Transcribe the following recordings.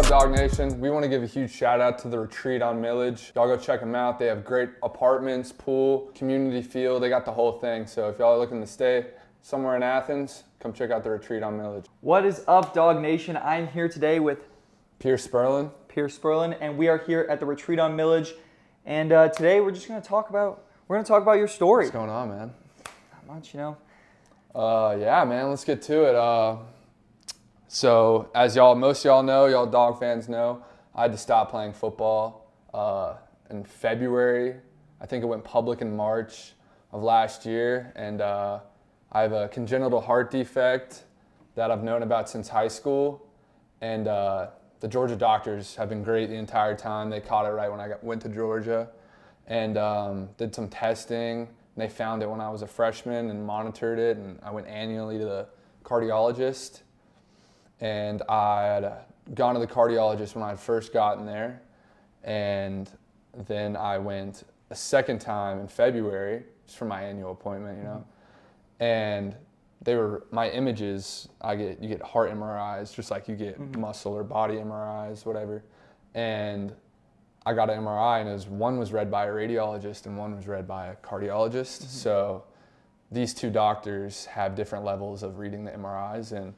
up, Dog Nation? We want to give a huge shout out to the Retreat on Milledge. Y'all go check them out. They have great apartments, pool, community feel. They got the whole thing. So if y'all are looking to stay somewhere in Athens, come check out the Retreat on Milledge. What is up, Dog Nation? I'm here today with Pearce Spurlin. Pearce Spurlin, and we are here at the Retreat on Milledge. And today we're just going to talk about your story. What's going on, man? Not much, you know. Yeah, man. Let's get to it. So as most of y'all know, y'all dog fans know, I had to stop playing football in February. I think it went public in March of last year, and I have a congenital heart defect that I've known about since high school, and the Georgia doctors have been great the entire time. They caught it right when I went to Georgia, and did some testing. And they found it when I was a freshman and monitored it, and I went annually to the cardiologist. And I had gone to the cardiologist when I had first gotten there, and then I went a second time in February just for my annual appointment, you know. And my images, you get heart MRIs just like you get muscle or body MRIs, whatever. And I got an MRI, and one was read by a radiologist and one was read by a cardiologist. So these two doctors have different levels of reading the MRIs, and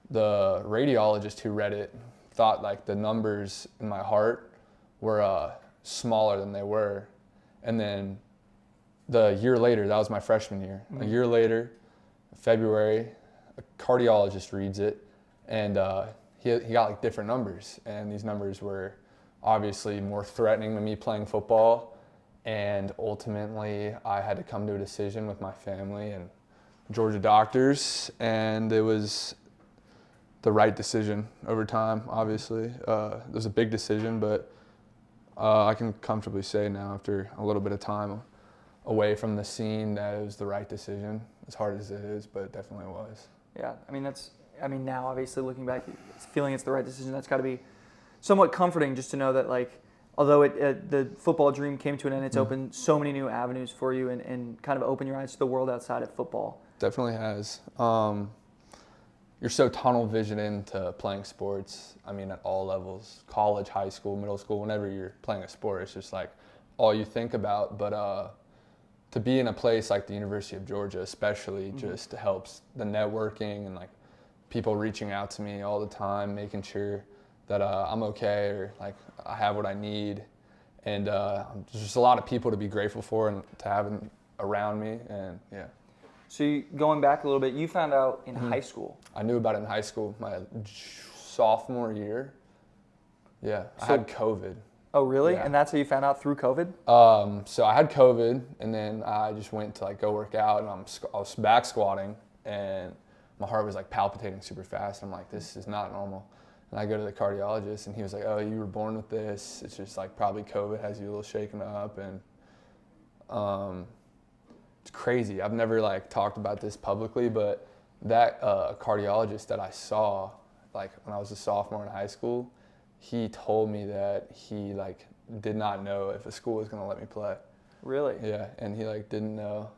the radiologist who read it thought like the numbers in my heart were smaller than they were. And then the year later, that was my freshman year, a year later, February, a cardiologist reads it, and he got like different numbers, and these numbers were obviously more threatening than me playing football. And ultimately I had to come to a decision with my family and Georgia doctors, and it was the right decision over time, obviously. It was a big decision, but I can comfortably say now, after a little bit of time away from the scene, that it was the right decision. As hard as it is, but it definitely was. Yeah, now obviously looking back, feeling it's the right decision, that's got to be somewhat comforting just to know that, like, although the football dream came to an end, it's opened so many new avenues for you and kind of opened your eyes to the world outside of football. Definitely has. You're so tunnel vision into playing sports. I mean, at all levels, college, high school, middle school, whenever you're playing a sport, it's just like all you think about. But to be in a place like the University of Georgia, especially, just helps the networking and like people reaching out to me all the time, making sure that I'm okay, or like I have what I need. And there's just a lot of people to be grateful for and to have around me, and yeah. So going back a little bit, you found out in high school. I knew about it in high school, my sophomore year. Yeah, I had COVID. Oh, really? Yeah. And that's how you found out, through COVID? So I had COVID, and then I just went to like go work out, and I was back squatting, and my heart was like palpitating super fast. I'm like, this is not normal. And I go to the cardiologist, and he was like, oh, you were born with this. It's just like probably COVID has you a little shaken up, and it's crazy. I've never like talked about this publicly, but that cardiologist that I saw, like when I was a sophomore in high school, he told me that he like did not know if a school was gonna let me play. Really? Yeah, and he like didn't know,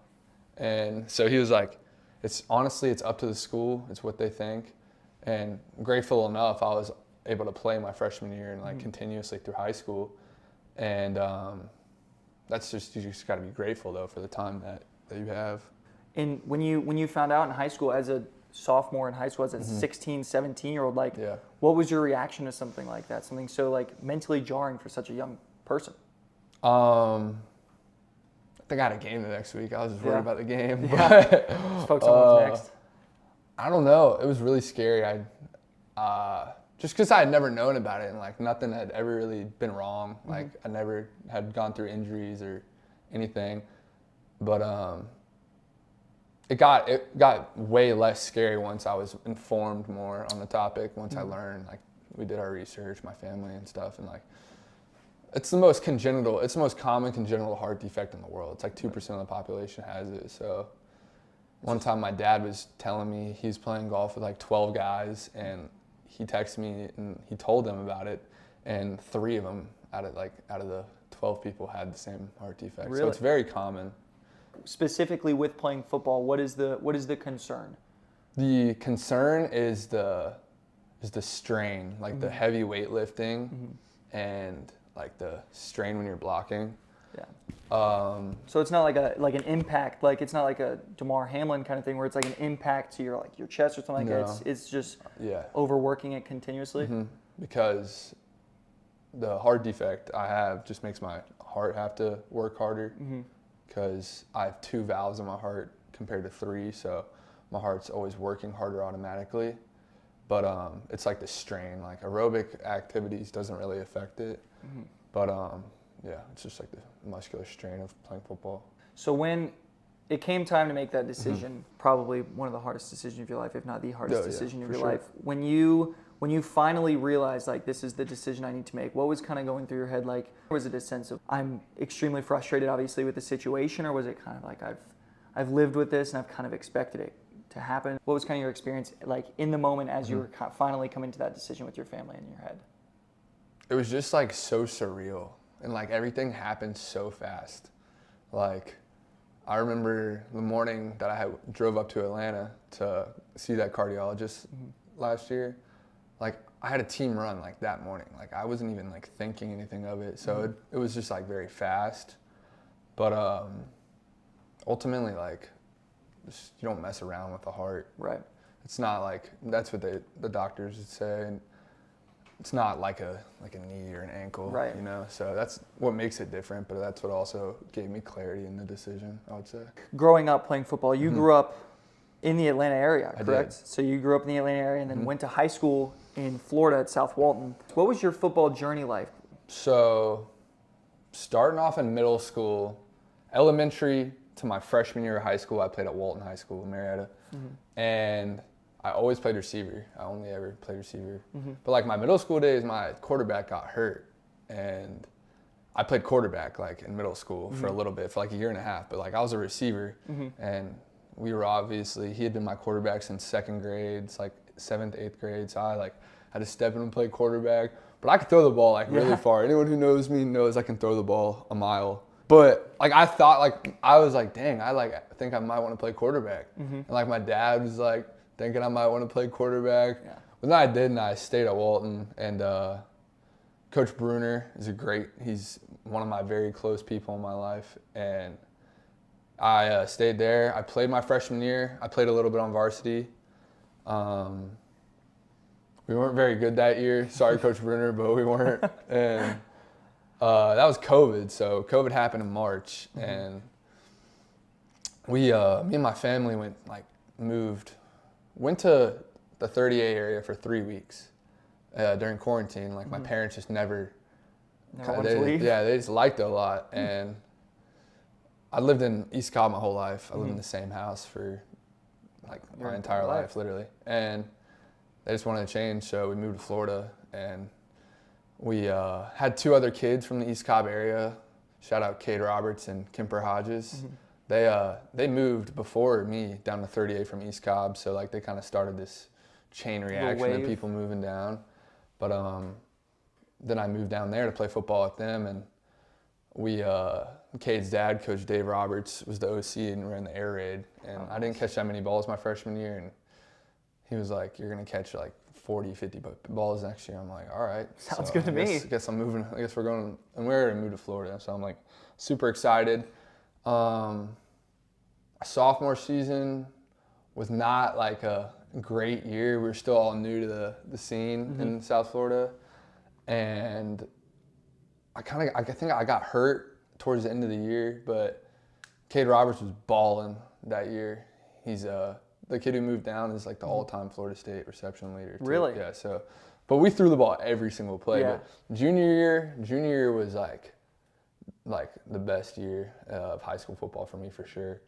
and so he was like, it's up to the school. It's what they think. And grateful enough, I was able to play my freshman year and like continuously through high school, and that's just, you just got to be grateful though for the time that you have. And when you found out in high school, as a sophomore in high school, as a 16, 17-year-old, like, Yeah. What was your reaction to something like that? Something so like mentally jarring for such a young person? I think I had a game the next week. I was just worried about the game. Yeah. But, Just focus on what's next. I don't know. It was really scary. Just because I had never known about it, and like nothing had ever really been wrong. Like I never had gone through injuries or anything. But it got way less scary once I was informed more on the topic. Once I learned, like we did our research, my family and stuff, and like it's the most common congenital heart defect in the world. It's like 2% of the population has it. So one time my dad was telling me he's playing golf with like 12 guys, and he texted me and he told them about it, and 3 of them out of the 12 people had the same heart defect. Really? So it's very common. Specifically with playing football, what is the concern? The concern is is the strain, like the heavy weightlifting and like the strain when you're blocking. Yeah. So it's not like an impact, like it's not like a DeMar Hamlin kind of thing where it's like an impact to your chest or something like that. It's just overworking it continuously. Because the heart defect I have just makes my heart have to work harder because I have 2 valves in my heart compared to 3, so my heart's always working harder automatically. But it's like the strain, like aerobic activities doesn't really affect it. But yeah, it's just like the muscular strain of playing football. So when it came time to make that decision, probably one of the hardest decisions of your life, if not the hardest decision of your life, when you finally realized like this is the decision I need to make, what was kind of going through your head? Like, was it a sense of I'm extremely frustrated, obviously, with the situation, or was it kind of like I've lived with this and I've kind of expected it to happen? What was kind of your experience like in the moment as you were finally coming to that decision with your family in your head? It was just like so surreal, and like everything happened so fast. Like I remember the morning that I drove up to Atlanta to see that cardiologist last year. Like I had a team run like that morning. Like I wasn't even like thinking anything of it. So it was just like very fast. But ultimately, like just, you don't mess around with the heart. Right. It's not like that's what the doctors would say, and it's not like a knee or an ankle. Right. You know. So that's what makes it different. But that's what also gave me clarity in the decision, I would say. Growing up playing football, you grew up in the Atlanta area, correct? I did. So you grew up in the Atlanta area and then went to high school in Florida at South Walton. What was your football journey like? So starting off in middle school, elementary to my freshman year of high school, I played at Walton High School in Marietta. And I always played receiver. I only ever played receiver. But like my middle school days, my quarterback got hurt. And I played quarterback like in middle school for a little bit, for like a year and a half. But like I was a receiver. And we were he had been my quarterback since 2nd grade. It's like 7th, 8th grade. So I like had to step in and play quarterback. But I could throw the ball like really far. Anyone who knows me knows I can throw the ball a mile. But like I thought, like I was like, dang, I think I might want to play quarterback. And like my dad was like thinking I might want to play quarterback. But then I didn't. I stayed at Walton, and Coach Bruner is he's one of my very close people in my life, and I stayed there. I played my freshman year. I played a little bit on varsity. We weren't very good that year. Sorry, Coach Bruner, but we weren't. And that was COVID. So COVID happened in March, and me and my family went to the 30A area for 3 weeks during quarantine. Like my parents just never wanted to leave. Yeah, they just liked it a lot. And I lived in East Cobb my whole life. I lived in the same house for like my entire life, literally. And they just wanted to change, so we moved to Florida. And we had 2 other kids from the East Cobb area. Shout out Cade Roberts and Kemper Hodges. They moved before me down to 30A from East Cobb, so like they kind of started this chain reaction of people moving down. But then I moved down there to play football with them, and Cade's dad, Coach Dave Roberts, was the OC and ran the air raid. And I didn't catch that many balls my freshman year, and he was like, you're going to catch like 40, 50 balls next year. I'm like, all right. Sounds good to me. I guess I'm moving. I guess we're going, and we're going to move to Florida. So I'm like super excited. Sophomore season was not like a great year. We were still all new to the scene in South Florida. And I think I got hurt towards the end of the year, but Cade Roberts was balling that year. He's the kid who moved down is like the all-time Florida State reception leader too. Really? Yeah. So, but we threw the ball every single play. Yeah. But junior year was like the best year of high school football for me for sure.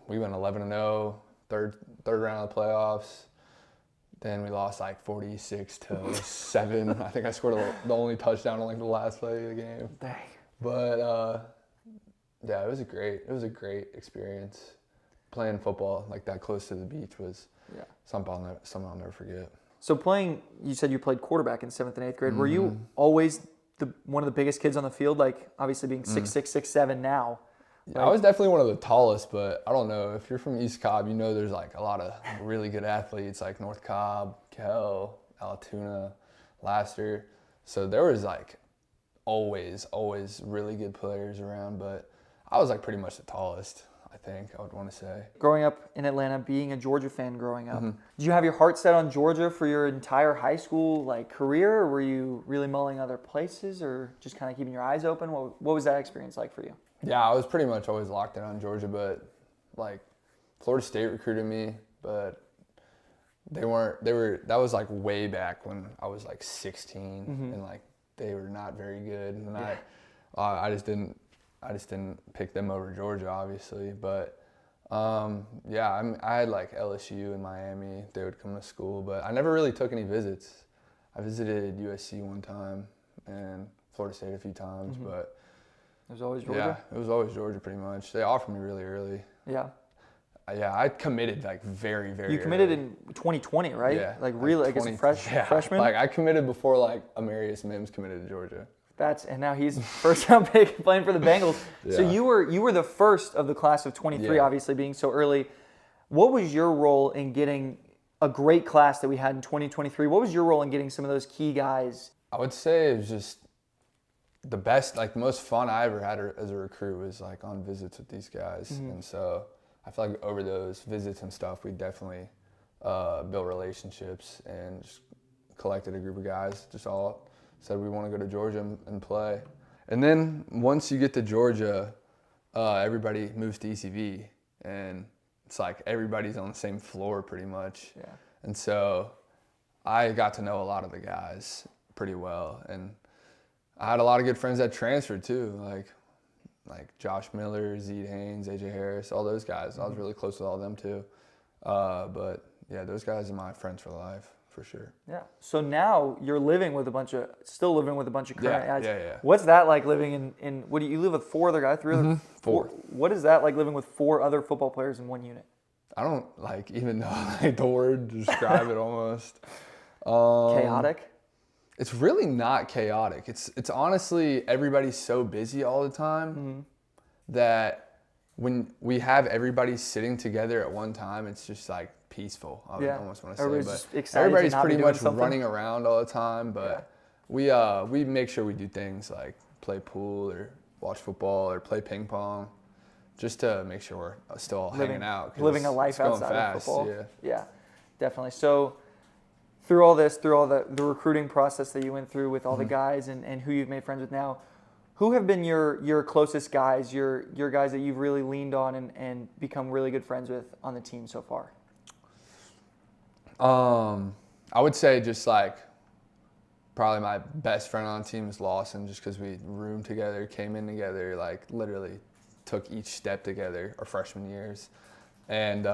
We went 11-0, third round of the playoffs. Then we lost like 46-7. I think I scored the only touchdown on like the last play of the game. Dang. But yeah, it was a great experience. Playing football like that close to the beach was something I'll never forget. So you said you played quarterback in 7th and 8th grade. Were you always one of the biggest kids on the field? Like obviously being 6'6", 6'7" now, Yeah, I was definitely one of the tallest, but I don't know. If you're from East Cobb, you know there's like a lot of really good athletes like North Cobb, Kell, Alatoona, Laster. So there was like always really good players around, but I was like pretty much the tallest, I think I would want to say. Growing up in Atlanta, being a Georgia fan growing up, did you have your heart set on Georgia for your entire high school like career, or were you really mulling other places, or just kind of keeping your eyes open? What was that experience like for you? Yeah, I was pretty much always locked in on Georgia, but like Florida State recruited me, but that was like way back when I was like 16 and like they were not very good, and I just didn't pick them over Georgia, obviously. But yeah, I had like LSU and Miami. They would come to school, but I never really took any visits. I visited USC one time and Florida State a few times, but it was always Georgia? Yeah, it was always Georgia pretty much. They offered me really early. Yeah. Yeah, I committed like very early. You committed in 2020, right? Yeah. Like really, like as a freshman? Like I committed before like Amarius Mims committed to Georgia. And now he's first round pick playing for the Bengals. Yeah. So you were the first of the class of 23, obviously being so early. What was your role in getting a great class that we had in 2023? What was your role in getting some of those key guys? I would say it was just the best, like the most fun I ever had as a recruit was like on visits with these guys. And so I feel like over those visits and stuff, we definitely built relationships and just collected a group of guys, just all said we want to go to Georgia and play. And then once you get to Georgia, everybody moves to ECV, and it's like everybody's on the same floor pretty much. Yeah. And so I got to know a lot of the guys pretty well, and I had a lot of good friends that transferred too, like Josh Miller, Zeke Haynes, AJ Harris, all those guys. I was really close with all of them too. But yeah, those guys are my friends for life, for sure. Yeah. So now you're still living with a bunch of current guys. Yeah. What's that like living in what do you live with 4 other guys, 3 other? Four. What is that like living with 4 other football players in one unit? I don't like even know like the word to describe it almost. Chaotic? It's really not chaotic. It's honestly everybody's so busy all the time that when we have everybody sitting together at one time, it's just like peaceful. I would almost want to say, everybody's but just excited everybody's to not pretty be doing much something. running around all the time. But we make sure we do things like play pool or watch football or play ping pong, just to make sure we're still all hanging out. Living a life outside of football. Yeah, definitely. So through all the recruiting process that you went through with all the guys and who you've made friends with now, who have been your closest guys, your guys that you've really leaned on and become really good friends with on the team so far? I would say just like probably my best friend on the team is Lawson, just because we roomed together, came in together, like literally took each step together our freshman years, and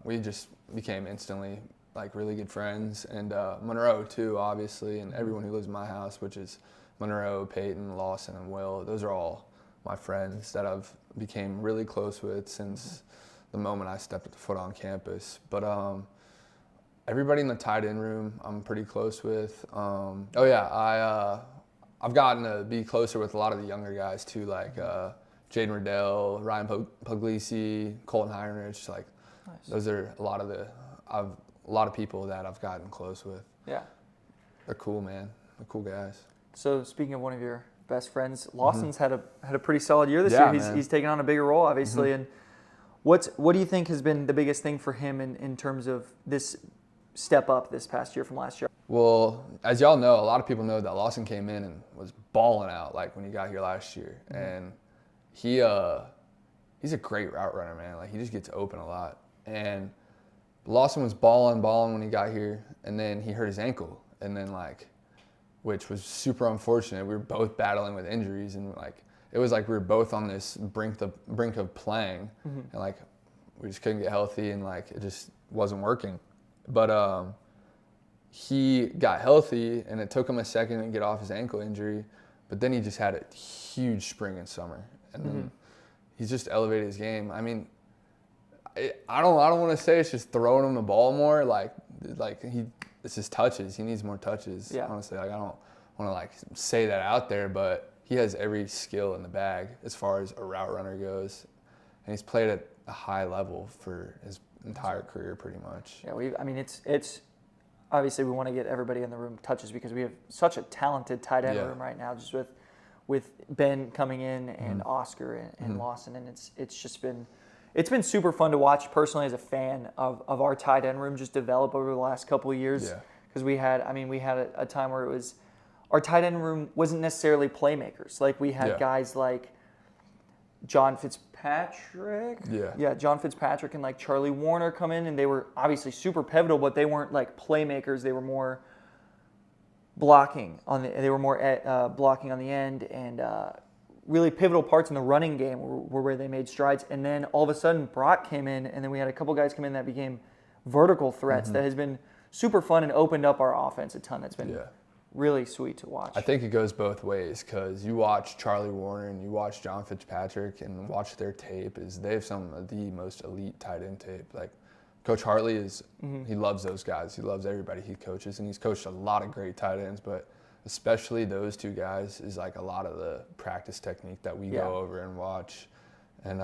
we just became instantly like really good friends. And Monroe too, obviously, and everyone who lives in my house, which is Monroe, Peyton, Lawson, and Will. Those are all my friends that I've became really close with since the moment I stepped foot on campus. But everybody in the tight end room I'm pretty close with. I've gotten to be closer with a lot of the younger guys too, like Jaden Riddell, Ryan Puglisi, Colton Heinrich. Like those are a lot of people that I've gotten close with. Yeah, they're cool, man. They're cool guys. So speaking of one of your best friends, Lawson's had a pretty solid year this year. He's taken on a bigger role, obviously. And what do you think has been the biggest thing for him in terms of this step up this past year from last year? Well, as y'all know, a lot of people know that Lawson came in and was balling out like when he got here last year. And he's a great route runner, man. Like he just gets open a lot. And Lawson was balling when he got here, and then he hurt his ankle, and then which was super unfortunate. We were both battling with injuries, and it was like we were both on this brink of playing, and we just couldn't get healthy, and it just wasn't working. But he got healthy, and it took him a second to get off his ankle injury, but then he just had a huge spring and summer, and then he's just elevated his game. I mean, I don't want to say it's just throwing him the ball more. It's his touches. He needs more touches. Yeah. Honestly, I don't want to say that out there, but he has every skill in the bag as far as a route runner goes. and he's played at a high level for his entire career pretty much. Yeah, I mean, it's obviously we want to get everybody in the room touches because we have such a talented tight end room right now, just with Ben coming in and Oscar and Lawson, and it's been super fun to watch personally as a fan of our tight end room just develop over the last couple of years. Because we had a time where it was our tight end room wasn't necessarily playmakers. Like we had guys like John Fitzpatrick. John Fitzpatrick and like Charlie Warner come in, and they were obviously super pivotal, but they weren't like playmakers. They were more blocking on the end, and really pivotal parts in the running game were where they made strides. And then all of a sudden Brock came in, and then we had a couple guys come in that became vertical threats. That has been super fun and opened up our offense a ton. That's been really sweet to watch. I think it goes both ways because you watch Charlie Warner and you watch John Fitzpatrick and watch their tape. They have some of the most elite tight end tape. Like Coach Hartley he loves those guys. He loves everybody he coaches, and he's coached a lot of great tight ends, but especially those two guys is like a lot of the practice technique that we go over and watch. And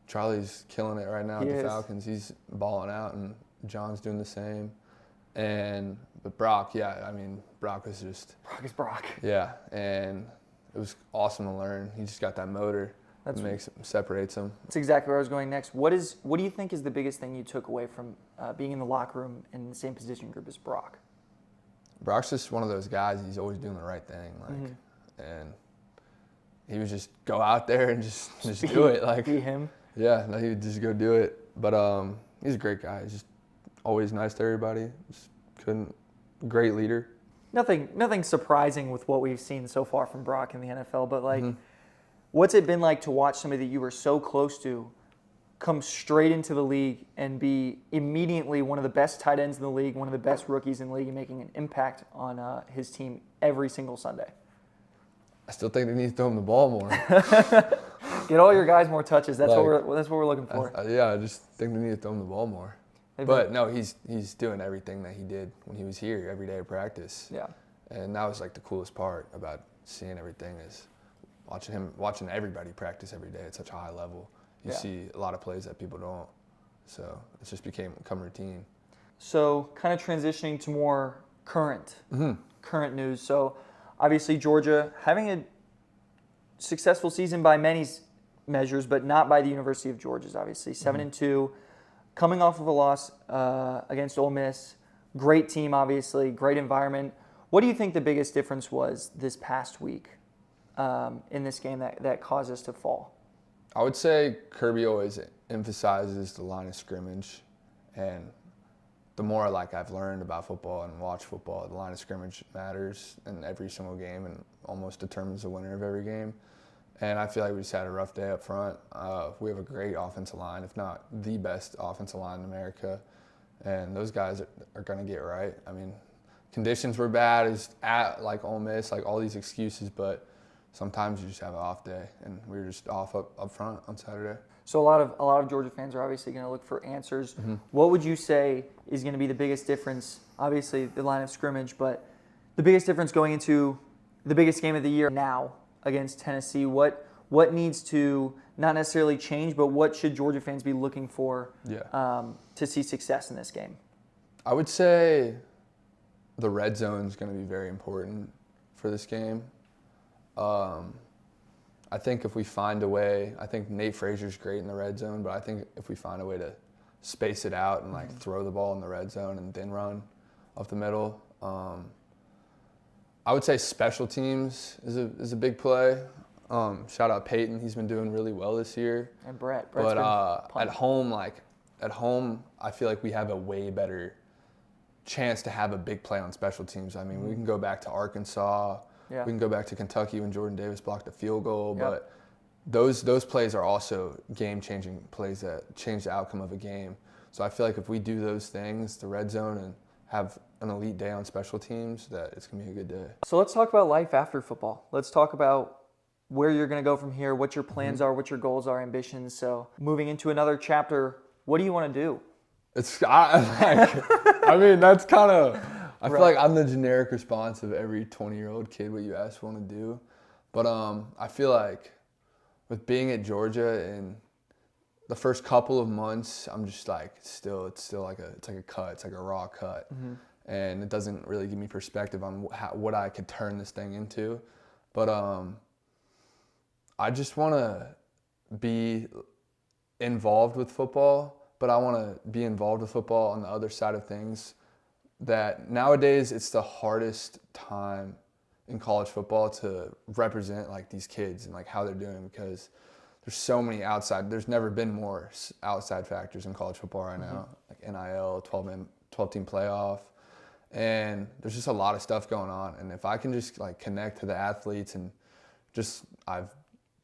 Charlie's killing it right now at the Falcons. He's balling out, and John's doing the same. But Brock, Brock is Brock. Yeah, and it was awesome to learn. He just got that motor that separates him. That's exactly where I was going next. What do you think is the biggest thing you took away from being in the locker room in the same position group as Brock? Brock's just one of those guys. He's always doing the right thing, and he would just go out there and just do it. Like be him. Yeah, he would just go do it. But he's a great guy. He's just always nice to everybody. Great leader. Nothing surprising with what we've seen so far from Brock in the NFL, but like, what's it been like to watch somebody that you were so close to come straight into the league and be immediately one of the best tight ends in the league, one of the best rookies in the league, and making an impact on his team every single Sunday? I still think they need to throw him the ball more. Get all your guys more touches. That's what we're looking for. I just think they need to throw him the ball more. But no, he's doing everything that he did when he was here every day of practice. Yeah. And that was like the coolest part about seeing everything is watching everybody practice every day at such a high level. You see a lot of plays that people don't. So it's just become routine. So kind of transitioning to more current news. So obviously Georgia having a successful season by many measures, but not by the University of Georgia's obviously. 7-2. Coming off of a loss against Ole Miss, great team, obviously, great environment. What do you think the biggest difference was this past week in this game that caused us to fall? I would say Kirby always emphasizes the line of scrimmage, and the more I've learned about football and watched football, the line of scrimmage matters in every single game and almost determines the winner of every game. And I feel like we just had a rough day up front. We have a great offensive line, if not the best offensive line in America. And those guys are going to get right. I mean, conditions were bad. It's at Ole Miss, all these excuses, but sometimes you just have an off day, and we were just off up front on Saturday. So a lot of Georgia fans are obviously going to look for answers. What would you say is going to be the biggest difference? Obviously, the line of scrimmage, but the biggest difference going into the biggest game of the year now against Tennessee. What needs to not necessarily change, but what should Georgia fans be looking for to see success in this game? I would say the red zone is going to be very important for this game. I think if we find a way, I think Nate Frazier's great in the red zone, but I think if we find a way to space it out and throw the ball in the red zone and then run up the middle, I would say special teams is a big play. Shout out Peyton, he's been doing really well this year. And Brett's but at home, I feel like we have a way better chance to have a big play on special teams. I mean, we can go back to Arkansas. Yeah. We can go back to Kentucky when Jordan Davis blocked a field goal, but those plays are also game-changing plays that change the outcome of a game. So I feel like if we do those things, the red zone, and have an elite day on special teams, that it's going to be a good day. So let's talk about life after football. Let's talk about where you're going to go from here, what your plans are, what your goals are, ambitions. So moving into another chapter, what do you want to do? I mean, that's kind of, I feel like I'm the generic response of every 20-year-old kid what you ask want to do. But I feel like with being at Georgia and the first couple of months, I'm just like it's still like a cut. It's like a raw cut, and it doesn't really give me perspective on what I could turn this thing into. But I just want to be involved with football, but I want to be involved with football on the other side of things. That nowadays it's the hardest time in college football to represent like these kids and like how they're doing, because there's so many there's never been more outside factors in college football right now, like NIL, 12-team playoff, and there's just a lot of stuff going on. And if I can just like connect to the athletes and I've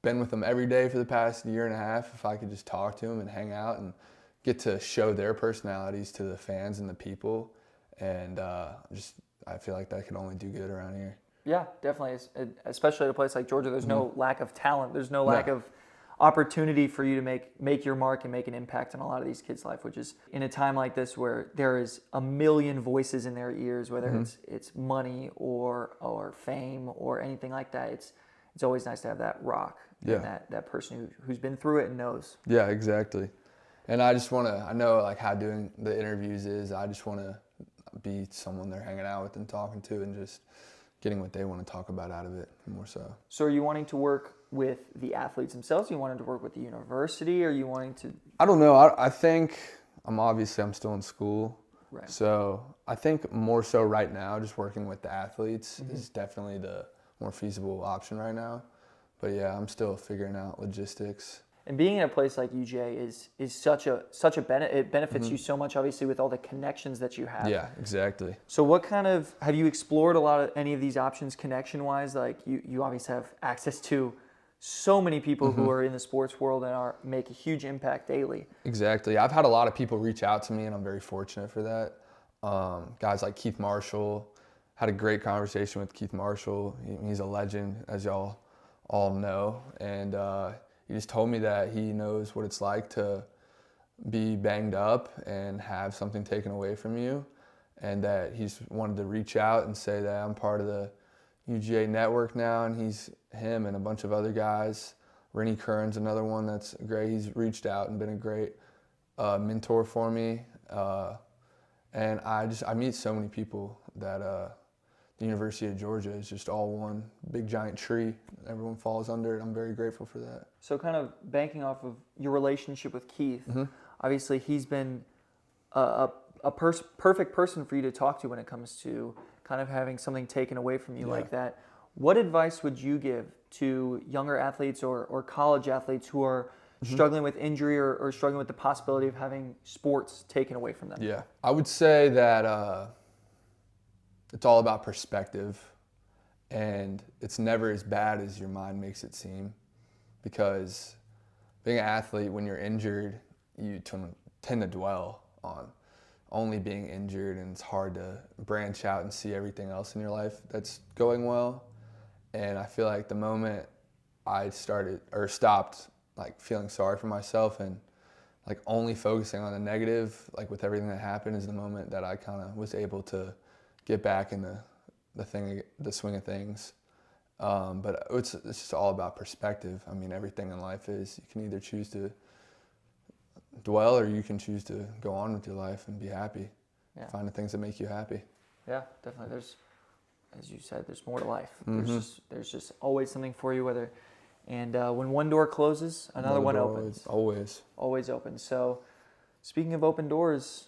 been with them every day for the past year and a half, if I could just talk to them and hang out and get to show their personalities to the fans and the people, and I feel like that could only do good around here. Yeah, definitely. Especially at a place like Georgia, there's no lack of talent. There's no lack of opportunity for you to make your mark and make an impact on a lot of these kids' life, which is in a time like this where there is a million voices in their ears, whether it's money or fame or anything like that. It's always nice to have that rock and that person who's been through it and knows. Yeah, exactly. And I know like how doing the interviews is. I just want to be someone they're hanging out with and talking to and just getting what they want to talk about out of it more so. So are you wanting to work with the athletes themselves? Are you wanting to work with the university? Or are you wanting to? I don't know. I think I'm still in school. Right. So I think more so right now, just working with the athletes is definitely the more feasible option right now. But yeah, I'm still figuring out logistics. And being in a place like UGA is such a benefit. It benefits you so much, obviously, with all the connections that you have. Yeah, exactly. So have you explored any of these options connection-wise? Like you obviously have access to so many people who are in the sports world and make a huge impact daily. Exactly. I've had a lot of people reach out to me, and I'm very fortunate for that. Guys like Keith Marshall, had a great conversation with Keith Marshall. He's a legend, as y'all all know, and he just told me that he knows what it's like to be banged up and have something taken away from you, and that he's wanted to reach out and say that I'm part of the UGA network now, and him and a bunch of other guys. Rennie Kern's another one that's great. He's reached out and been a great mentor for me, and I meet so many people that the University of Georgia is just all one big giant tree. Everyone falls under it. I'm very grateful for that. So kind of banking off of your relationship with Keith, obviously he's been a perfect person for you to talk to when it comes to kind of having something taken away from you like that. What advice would you give to younger athletes or college athletes who are struggling with injury or struggling with the possibility of having sports taken away from them? Yeah, I would say that it's all about perspective, and it's never as bad as your mind makes it seem, because being an athlete, when you're injured, you tend to dwell on only being injured, and it's hard to branch out and see everything else in your life that's going well. And I feel like the moment I stopped like feeling sorry for myself and like only focusing on the negative, like with everything that happened, is the moment that I kind of was able to get back in the swing of things. But it's just all about perspective. I mean, everything in life is, you can either choose to dwell or you can choose to go on with your life and be happy. Yeah. Find the things that make you happy. Yeah, definitely. As you said, there's more to life. There's just always something for you, when one door closes, another one opens. Always opens. So speaking of open doors,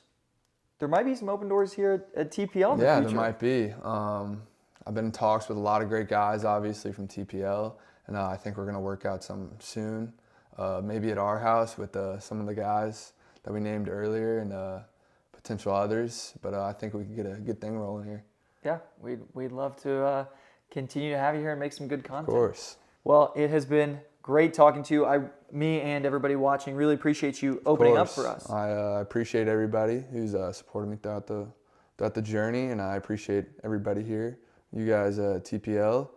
there might be some open doors here at TPL in the future. Yeah, there might be. I've been in talks with a lot of great guys, obviously, from TPL, and I think we're going to work out some soon. Maybe at our house with some of the guys that we named earlier and potential others. But I think we can get a good thing rolling here. Yeah, we'd love to continue to have you here and make some good content. Of course. Well, it has been great talking to you. Me and everybody watching really appreciate you opening up for us. I appreciate everybody who's supported me throughout the journey, and I appreciate everybody here. You guys at TPL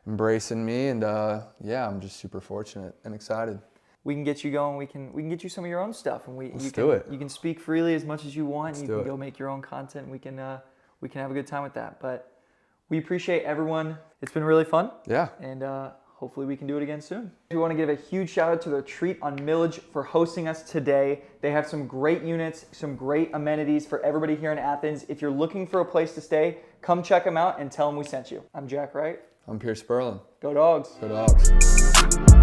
embracing me, and I'm just super fortunate and excited. We can get you going. We can get you some of your own stuff, and Let's do it. You can speak freely as much as you want. Let's you do can it. go make your own content. And we can have a good time with that. But we appreciate everyone. It's been really fun. Yeah. And hopefully we can do it again soon. We want to give a huge shout out to the Retreat on Milledge for hosting us today. They have some great units, some great amenities for everybody here in Athens. If you're looking for a place to stay, come check them out and tell them we sent you. I'm Jack Wright. I'm Pearce Spurlin. Go Dogs. Go Dogs.